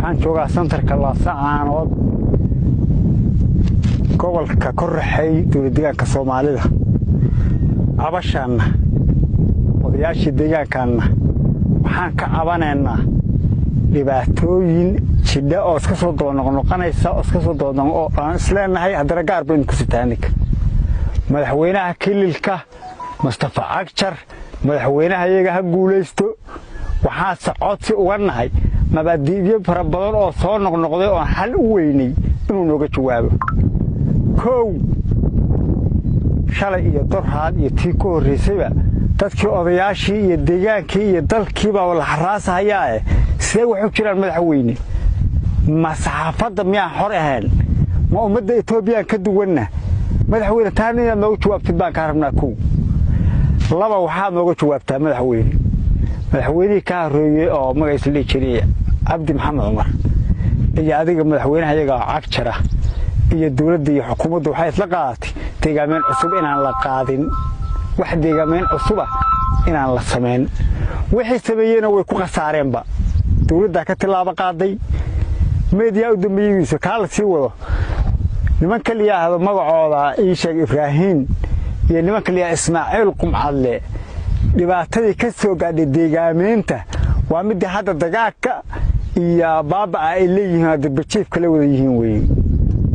waxaan joogaa santarka Laascaanood gobolka Korraxay dowladdeegaanka Soomaalida abashaana odayaashii deegaankaana waxaan ka cabanaynaa dhibaatooyin jidha oo iska soo noqonaysa oo iska soo doodan oo aan isleenahay haddana gaar bayn ku sitaanik madaxweynaha kililka Mustafa Cagjar madaxweynaha iyaga ha guuleysto waxaa socodsi uga nahay mabaadi'yo fara badan oo soo noqnoqday oo xal u weynay inuu nooga jawaabo kow shalay iyo dorhaad iyo tii ku horeysayba dadkii odayaashii iyo deegaankii iyo dalkiiba wala xaraasayaa sidee wax u jiraan madaxweyne ma saxaafadda miyaa xor ahayn ma ummadda Itoobiya ka duwanna madaxweyne taaniina nooga jawaabtid baan ka rabnaa kow laba waxaa nooga jawaabtaa madaxweynihii ka horeeyay oo magaciisa la jiray Cabdi Maxamed Cumar iyo adiga madaxweynaha iyaga Cagjar iyo dawladda iyo xukuumadda waxay isla qaadatay deegaameen cusub inaan la qaadin wax deegaameen cusub inaan la sameyn wixii sameeyeen way ku qasaareenba dawladda ka tilaabo qaaday media u dambeeyay kala sii wado niman kaliya hada magacooda Sheekh Ibrahim iyo niman kaliya Ismaaciil Qumcadle dhibaatadii ka soo gaadhay deegaameenta waa mid hadda dagaagka iyo baaba ay leeyihiin dadbajiif kala wada yihiin weey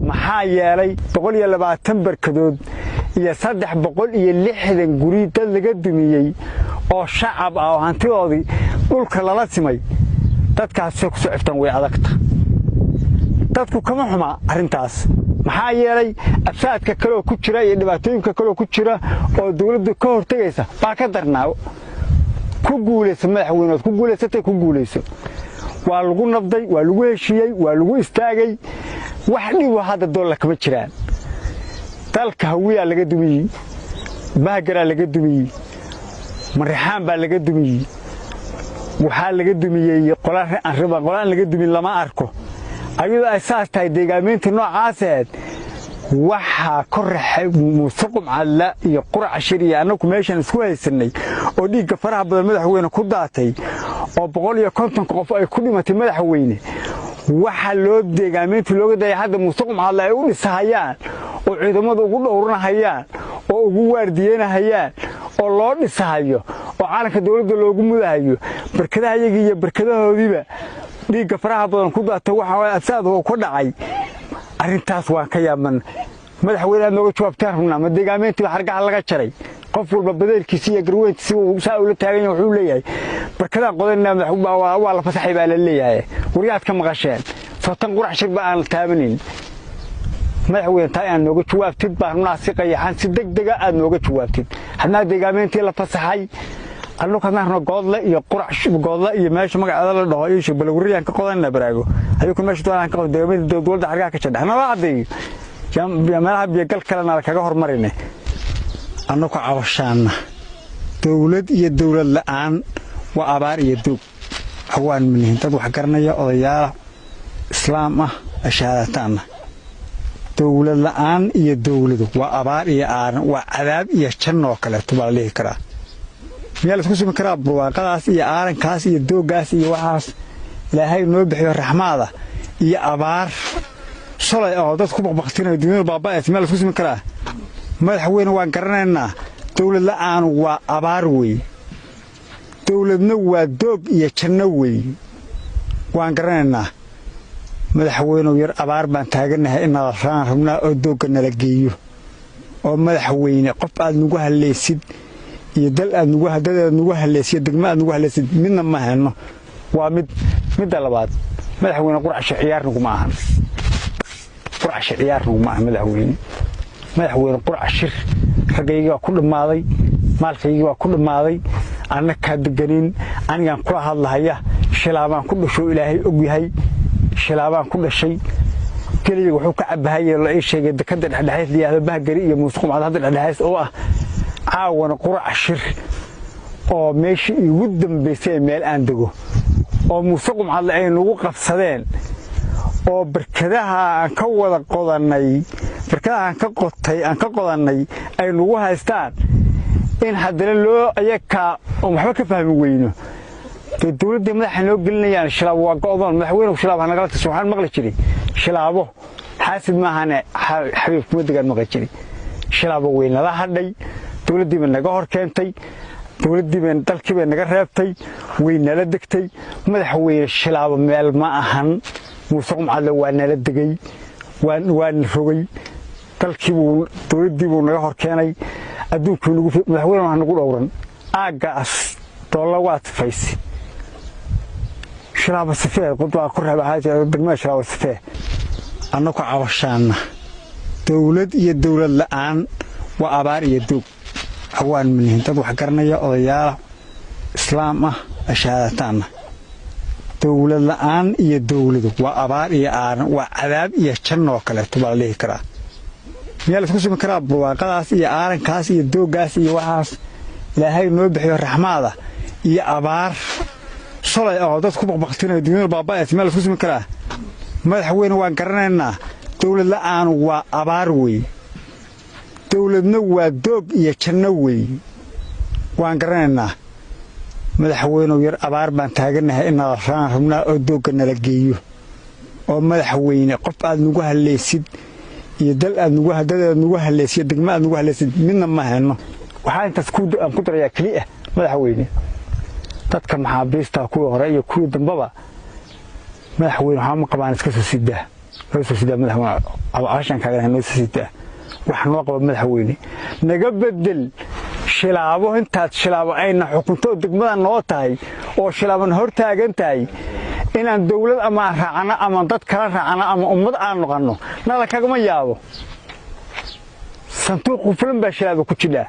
maxaa yeelay 120 barkadood iyo 360 guri dad laga dumiyay oo shacab ah oo hantidoodii dhulka lala simay dadkaas ku socoftan way adagta dadku kama xuma arintaas maxaa yeelay afsaadka kale oo ku jira iyo dhibaatooyinka kale oo ku jira oo dawladdu ka hortagaysa baa ka darnaa ku guuleysan madaxweynaha ku guuleysatay ku guuleyso waa lagu nabday waa lagu heshiiyay waa lagu istaagay wax dhib hada doolar kama jiraan dalka hawiya laga dumiyay baagara laga dumiyay marixaan baa laga dumiyay waxa laga dumiyay qolaan laga dumiyay lama arko ayuu asaas tahay deegaameenta noocaas waxa Korraxay Muusaqum Alla iyo Qurac Shiriya anagu meeshan isku haysanay oo dhiigga faraha badan madaxweyne ku daatay oo 150 qof ay ku dhimatay madaxweyne waxa loo deegaameenta looga dayay hadda Muusaqum Alla ay u dhisahayaan oo ciidamadu ugu dhowranayaan oo ugu waardiyeynayaan oo loo dhisahayo oo caalamka dawladda loogu mudahayo barkadaha iyaga iyo barkadahoodiba dhiigga faraha badan ku daatay waxa asaad oo ku dhacay arintaas waan ka yaaban madaxweynaha nooga jawaabtaan runaa ma deegaameenta hargaha laga jaray qof walba badeelkiisa iyo garweyntiisa uu saa'ul taagan wuxuu leeyahay barkada qodanna waa la fasaxay baa la leeyahay wariyaad ka maqasheen sootan qurax shirba aan taabanin madaxweynaha taa aan nooga jawaabtid baan naasiqayahan si degdeg ah nooga jawaabtid hadna deegaameenta la fasaxay annu kana goodla iyo qurax goodla iyo meesha magaceeda la dhaho iyo balwariyan ka qodanna baraago ayuu meesha doonaan ka deegaamada dawladda hargaha ka jadhana waaday jaamaha biyagal kalena kaga hormarinay annu ka cabashaana dawlad iyo dawlad la'aan waa abaar iyo dug hawaan min dad wax garanaya odayaal islaam ah ashaadataana dawlad la'aan iyo dawladu waa abaar iyo aaran waa cadaab iyo janno kale tubaa leeyahay karaa meel isku soo karaa barwaaqadaas iyo aarankaas iyo doogaas iyo waxaas ilaahay noo bixiyo raxmaada iyo abaar shalay oo dad ku baqbaqtinay dunida baaba'ay meel isku soo karaa madaxweyne waan garanaynaa dawlad la'aan waa abaar weey dawladna waa doog iyo janno weey waan garanaynaa madaxweyne yar abaar baan taaganahay in la rabnaa oo doogga nala geeyo oo madaxweyne qof aad nagu haleysid iyo dal aad nagu haleysid degmo aad nagu haleysid midna ma hayno waa midda labaad madaxweyne qurac ciyaar nagu ma ahan qurac ciyaar nagu ma ahan madaxweyne qurac shir ragayga ku dhamaaday maalkayga ku dhamaaday annaka deganin anigan ku hadlahaya shilaabaan ku dhasho ilaahay og yahay shilaabaan ku dhashay kaliya wuxuu ka cabahay la sheegay dekada dhaxdhaxays liyaada bahgari iyo Muusaqum Alla hadda dhaxdhaxays oo ah caawana qurac shir oo meeshii ugu dambeysay meel aan dago oo Muusaqum Alla ay nagu qabsadeen oo barkadaha aan ka wada qodanay barkadaha aan ka qodanay ay nagu haystaan in haddana loo ayaka oo waxba ka fahmi weyno الدولة دي مدح نوق قلنا يعني شلاب وقاضون مدحوين وشلاب أنا قلت سبحان مغلى شري شلابه حاسب ما هنا حبيب مدق المغلى شري شلابه وين لا هدي الدولة دي من نجار كنتي الدولة دي من تلك من نجار رابتي وين لدكتي مدحوين الشلاب مال ما أهن وصوم على وين لدقي وين فوقي تلك الدولة دي من نجار كاني أدوك نقول مدحوين ما نقول أورن أجاس طلوات فيسي شراب السفيه قلت أقرها بحاجة دقمة شراب السفيه أنا كعوشان دولة الدولة الآن وأبار يدوب أوان منهم تروح قرنية أضياء إسلام أشهادتنا دولة الآن الدولة وأبار يآن وعذاب يشن وكله تبع عليه كرا ميال تقسم كرا بواقعاس يآن كاس يدوب كاس يوحاس لا هاي نوبحي الرحمة يا أبار صلاة أقعد كوب بختنا الدنيا البابا يتمال فوز من كلاه مدحوين وان قرننا دولة الآن وأباروي دولة نوى دوق يتشنوي وان قرننا مدحوين وير أبار بان تاجرنا إن رشان رمنا دوق نلقيه ومدحوين قف نوجه اللي سد يدل نوجه اللي سد ما نوجه اللي سد منا ما هنا وحال تسكود قدر يا كليه مدحوين dadka maxaabiista kuwa hore iyo kuwa dambaba madaxweyne waxa ma qabaan iska soo sidaa madaxweyne aashan kaaga inoo soo sidaa wax noo qabo madaxweyne naga bedel shilaabo intaad shilaabo ayna xukunto degmada noo tahay oo shilaaban hor taagan tahay inaan dawlad ama raacana ama dad kala raacana ama ummad aan noqono nala kagama yaabo santuuq fulan baa shilaabo ku jira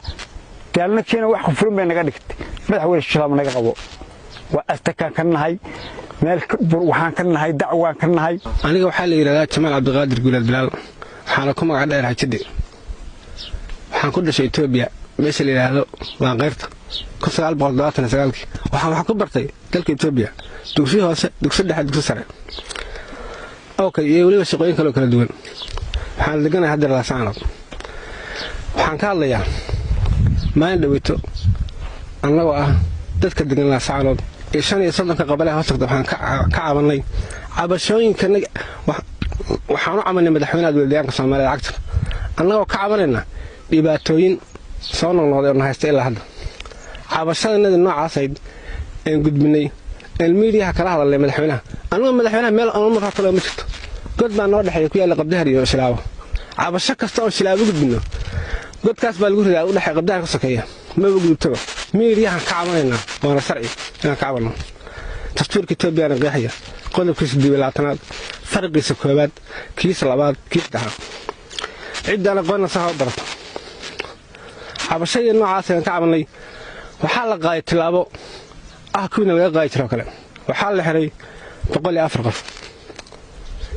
daalna keena wax fulan bay naga dhigtay madaxweyne shilaabo naga qabo وأستكان كنهاي مالك وحان كنهاي دعوان كنهاي أنا وحال إلى جمال عبد القادر يقول البلال حالكم قاعد على كذي وحان كل شيء توبيا ماشي اللي هذا وغيرته كسر قلب غلطات أنا سألك وحان كبرتي تلك توبيا دوسيها دوسد حد دوسرة أوكي يقولي بس شقين كلو دول وحان لقينا هذا الرسالة وحان قال لي ما ندويته أنا واه dadka degan la saacad ee 5 qabalaha hoosada waxaan ka cabanay cabashooyinka waxaan u cabanay madaxweynaha dowladda Soomaaliya cagta annagoo ka cabanayna dhibaatooyin soo noqnoqday oo haysta ilaa hadda cabashadana noocaas ay gudbinay media kala hadalay madaxweynaha madaxweynaha meel aan mar hore ma jirto god baa noo dhaxay ku yaala qabdahar iyo shilaabo cabasho kasta oo shilaabo gudbino godkaas baa lagu ridaa u dhaxay qabdahar ka sokeeya ما بقول تبغى ميريها كعبنا وانا سرعي انا كعبنا تفكير كتابي انا قاحيه قلب كيس ديبلاتناد فرق سكوبات كيس لباد كيس دحا عيد انا قلنا صح برت حبشي نوعاس ان كعبني waxaa la qaay tilaabo kuna laga qaay tiro kale waxaa la xiray 104 qof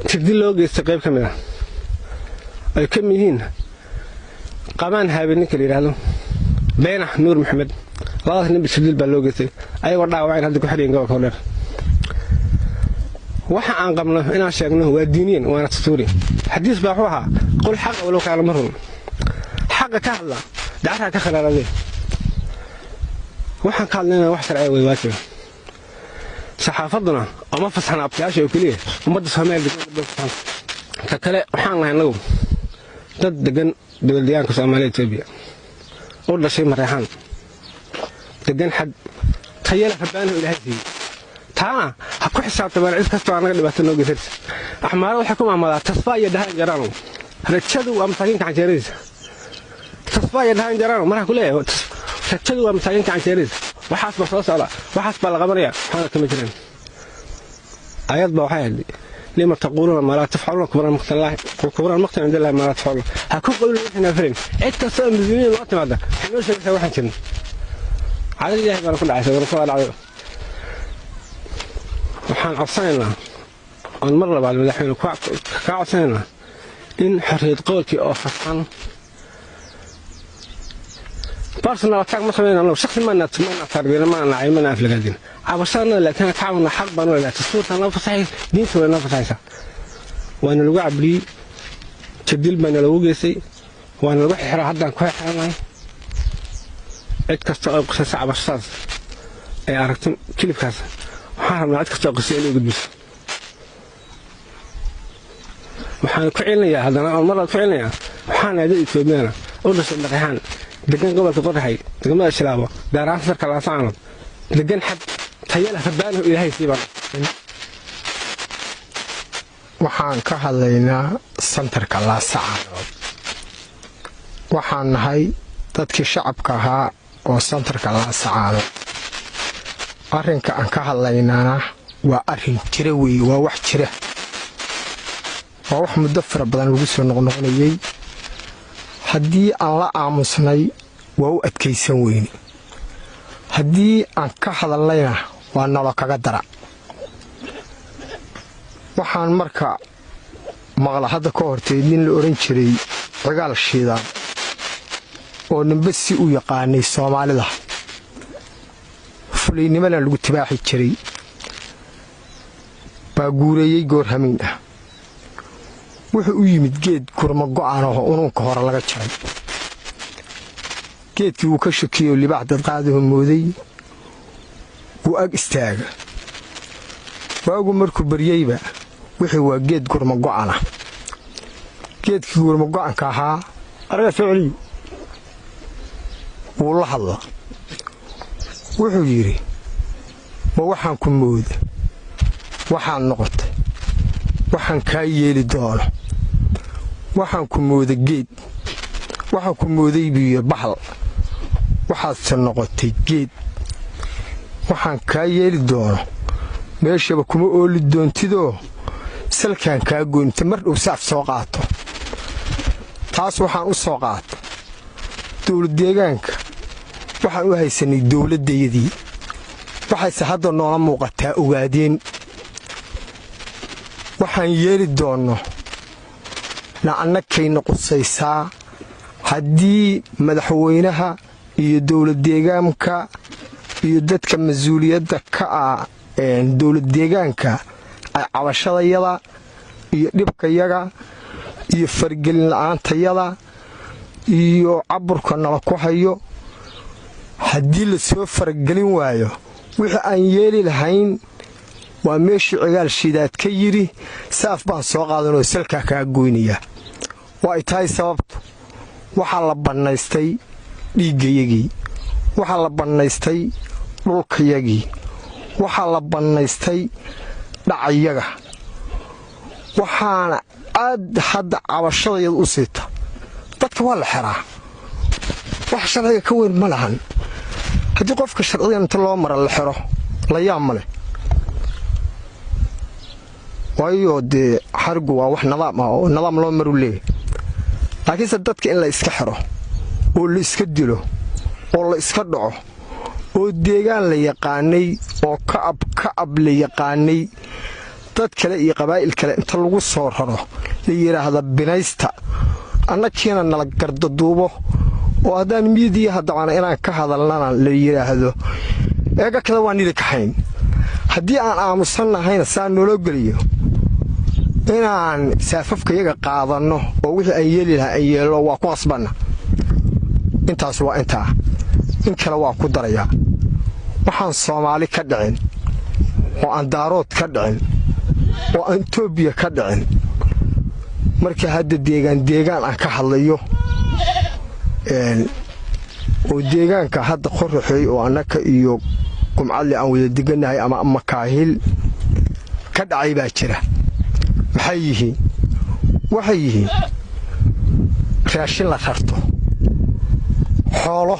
tigdi loo geystay qayb kamid ah ay kamid qaban habeenka yiraahdo بين نور محمد الله نبي سديل بالوجتي أي وردا وعين هذا كحرين قبل كولر وح عن قبله أنا شايفنه هو الدينين وأنا تسوري حديث بحوها قل حق ولو كان مرهم حق كهلا دعتها كخلا رجل وح قال لنا وحش العيوي ويواجه صحافتنا وما فسحنا أبتلاش وكليه ومد سهمين ككلا وحنا الله نلوم ضد جن بلديان كسامالي تبيه ولا شيء مريحان تدين حد تخيل حبانه إلى هذه تا حكوا حساب تبع عيد كستو أنا اللي بتنو جثث أحمر والحكومة ما تصفى يدها جرانو رتشدوا أمساكين كان جريز تصفى يدها جرانو ما كله رتشدوا أمساكين كان جريز وحاسب صلاة الله وحاسب الغمرية هذا كمجرم آيات بوحيد لما تقولون ما لا تفعلون كبر المقتل عند الله ما لا تفعلون هكون قولوا إحنا فرين عيد كسام بزمين الوقت هذا حلو شيء سوى حكينا على الله يبارك كل عيسى ورسول الله وحان عصينا المرة بعد مدحين كعصينا إن حرية قولك أوفقان بارسنا وتاك مثلا لو شخص ما نتفرج ما نعيم ما نافل قادين عبصنا لكن كعبنا حق بنو لا تصور أنا فصحي دين سوى أنا فصحيسا وأنا لو عبلي تدل بين الوجسي وأنا روح حرا حدا كوي حرامي اتكسر قصص عبصاص ay aragto kilibkaas waxaan rabnaa cid kastoo qisay inay gudbiso waxaan ku celinayaa haddana mar labaad ku celinayaa waxaan ahay dad Itoobiyana oo dhashay dhaqaxaan degan gobolka Qoraxay degmada Shilaabo gaar ahaan sarka Laascaanood degan xad tayo leh rabbaanahu Ilaahay siibaan waxaan ka hadlaynaa santarka Laascaanood waxaan nahay dadkii shacabka ahaa oo santarka Laascaanood arrinka aan ka hadlaynaa waa arrin jira weeye waa wax jira waa wax muddo fara badan lagu soo noqnoqonayay haddii aan la aamusnay waa u adkaysan weyne haddii aan ka hadalnayna waa nolo kaga dara waxaan marka maqla hadda ka hortay nin la odhan jiray cigaal shiidaan oo ninba si u yaqaanay Soomaalida fuliynimada lagu tibaaxi jiray baa guureeyay goor hamiin ah wuxuu u yimid geed kurma go'aan oo ununka hore laga jaray geedkii uu ka shakiyo libaax dad qaadaho mooday uu ag istaaga waagu markuu baryayba wixii waa geed kurma go'ana geedkii kurma go'anka ahaa arga socoli wuu la hadla wuxuu yidhi ma waxaan ku mooda waxaan noqotay waxaan kaa yeeli doono waxaan ku mooda geed waxaan ku mooday biyo bahal waxaadse noqotay geed waxaan kaa yeeli doono meeshaba kuma ooli doontidoo salkaan kaa goynta mar dhow saaf soo qaato taas waxaan u soo qaata dowlad deegaanka waxaan u haysanay dowladdayadii waxayse hadda noola muuqataa ogaadeen waxaan yeeli doonno na annagkayna qusaysaa haddii madaxweynaha iyo dowlad deegaanka iyo dadka mas-uuliyadda ka ah dowlad deegaanka ay cabashadayada iyo dhibkayaga iyo fargelin la'aantayada iyo caburka nala ku hayo haddii la soo faragelin waayo wixii aan yeeli lahayn waa meeshii cigaal shidaad ka yidhi saaf baan soo qaadanoo salkaa kaa goynaya waa ay tahay sababtu waxaa la bannaystay dhiiggayagii waxaa la bannaystay dhulkayagii waxaa la bannaystay dhacayaga waxaana aad hadda cabashadayada u siita dadka waa la xiraa wax sharciga ka weyn ma lahan haddii qofka sharcigan inta loo mara la xiro la yaab ma leh waayo dee xarigu waa wax nidaam ah oo nidaam loo maru leeyahy laakiinse dadka in la iska xiro oo la iska dilo oo la iska dhaco oo deegaan la yaqaanay oo ka'ab la yaqaanay dad kale iyo qabaa'il kale inta lagu soo raro la yidhaahda binaysta annakiina nala gardaduubo oo haddaan miidiyaha dabcana inaan ka hadalnana la yidhaahdo eega kada waa nili kaxayn haddii aan aamusannahayna saa nooloo geliyo inaan saafafkayaga qaadanno oo wixii aan yeeli lahaa aan yeelno waa ku qasbanna intaas waa intaa in kale waa ku darayaa waxaan Soomaali ka dhicin oo aan daarood ka dhicin oo aan Itoobiya ka dhicin marka hadda deegaan aan ka hadlayo oo deegaanka hadda Qoraxay oo annaka iyo Kumcadle aan wada deganahay ama Makaahil ka dhacay baa jira maxay yihiin waxay yihiin raashin la rarto xoolo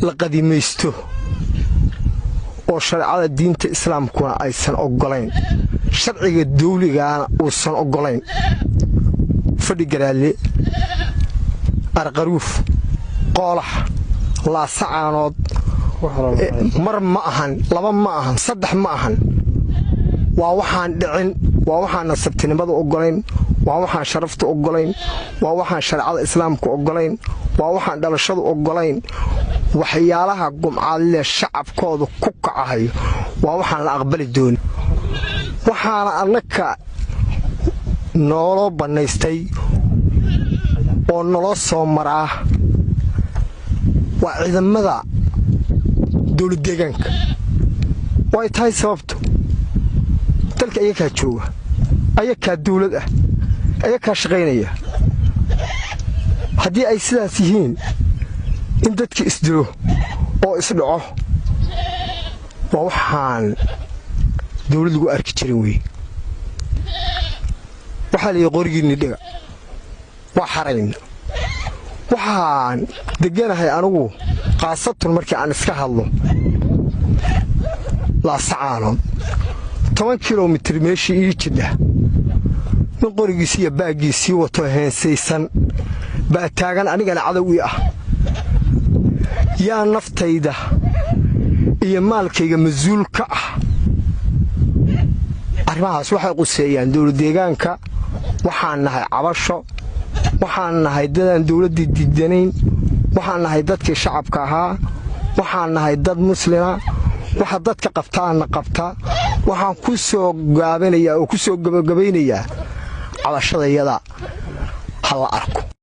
la qadimaysto oo sharciyada diinta islaamkuna aysan ogolayn sharciga dawligaana uusan ogolayn fadhi garaale arqaruuf qoolax Laascaanood mar ma ahan laba ma ahan saddex ma ahan waa waxaan dhicin waa waxaan nasabtinimada ogolayn waa waxaan sharafta ogolayn waa waxaan sharciyada islaamka ogolayn waa waxaan dhalashada ogolayn waxyaalaha Kumcadle shacabkooda ku kacayo waa waxaan la aqbali doon waxaana annaka noolo banaystay oo nolo soo maraa waa ciidamada dawlad deegaanka way tahay sababtu dalka ayaga jooga ayaga dawlad ah ayaga shaqeynaya haddii ay sidaas yihiin in dadka isdilo oo isdhaco waa waxaan dawlad lagu arki jirin wey waxaa la qorigiinni dhiga waa xarayn waxaan deganahay anigu qaasatun markii aan iska hadlo laasacaanood 10 kilomitir meeshii ii jidha min qorigiisii iyo baagiisii wato heensaysan baa taagan anigana cadow ii ah yaa naftayda iyo maalkayga masuul ka ah arrimahaas waxay quseeyaan dawlad deegaanka waxaan nahay cabasho waxaan nahay dadaan dawladdii diidanayn waxaan nahay dadkii shacabka ahaa waxaan nahay dad muslima waxa dadka qabtaana qabta waxaan ku soo gaabinayaa oo ku soo gabagabaynayaa cabashadayada ha la arko